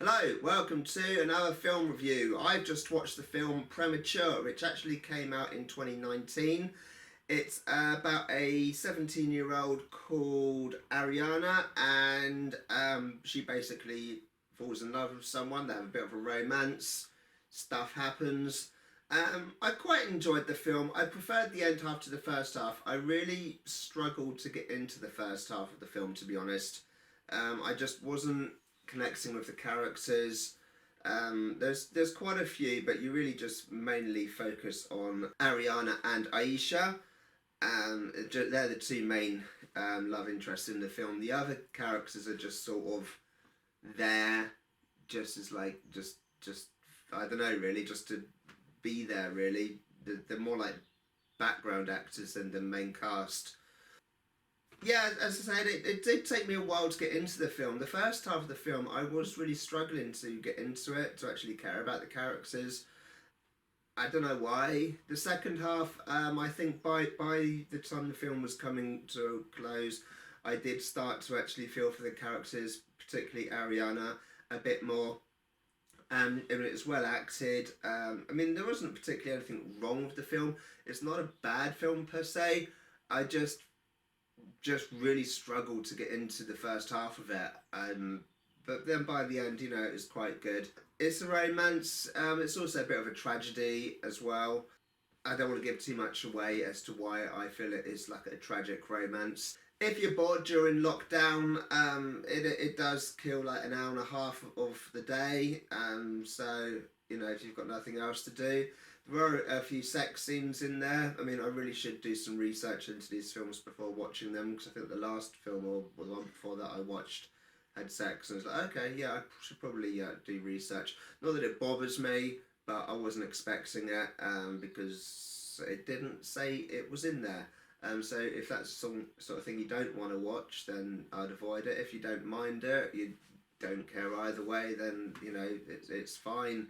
Hello, welcome to another film review. I've just watched the film Premature, which actually came out in 2019. It's about a 17-year-old called Ariana, and she basically falls in love with someone. They have a bit of a romance. Stuff happens. I quite enjoyed the film. I preferred the end half to the first half. I really struggled to get into the first half of the film, to be honest. I just wasn't connecting with the characters. There's quite a few, but you really just mainly focus on Ariana and Aisha. They're the two main love interests in the film. The other characters are just sort of there, just as like just I don't know, really, just to be there. Really, they're more like background actors than the main cast. Yeah, as I said, it did take me a while to get into the film. The first half of the film, I was really struggling to get into it, to actually care about the characters. I don't know why. The second half, I think by the time the film was coming to a close, I did start to actually feel for the characters, particularly Ariana, a bit more. It was well acted. I mean, there wasn't particularly anything wrong with the film. It's not a bad film per se. I just really struggled to get into the first half of it. But then by the end, it was quite good. It's a romance. It's also a bit of a tragedy as well. I don't want to give too much away as to why I feel it is like a tragic romance. If you're bored during lockdown, it does kill like an hour and a half of the day. So, if you've got nothing else to do. There are a few sex scenes in there. I mean, I really should do some research into these films before watching them, because I think the last film, or the one before that I watched, had sex, and I was like, okay, yeah, I should probably do research. Not that it bothers me, but I wasn't expecting it, because it didn't say it was in there. So if that's some sort of thing you don't want to watch, then I'd avoid it. If you don't mind it, you don't care either way, then, it's fine.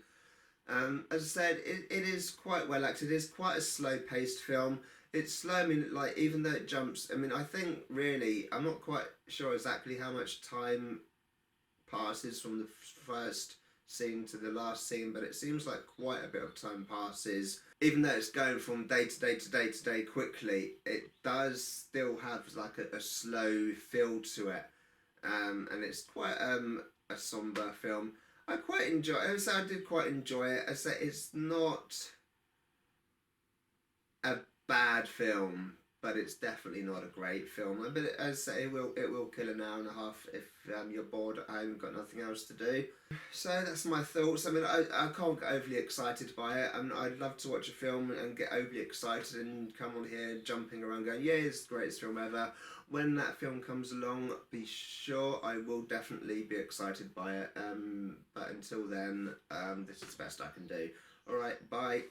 As I said, it is quite well acted. It is quite a slow-paced film. It's slow, I mean, like, even though it jumps, I mean, I think, really, I'm not quite sure exactly how much time passes from the first scene to the last scene, but it seems like quite a bit of time passes. Even though it's going from day to day to day to day quickly, it does still have, like, a slow feel to it. And it's quite a somber film. I quite enjoy it. As I said, I did quite enjoy it. As I say, it's not a bad film, but it's definitely not a great film. But as I say, it will kill an hour and a half if you're bored at home and got nothing else to do. So that's my thoughts. I mean, I can't get overly excited by it. I mean, I'd love to watch a film and get overly excited and come on here jumping around going, yeah, it's the greatest film ever. When that film comes along, be sure I will definitely be excited by it. But until then, this is the best I can do. Alright, bye.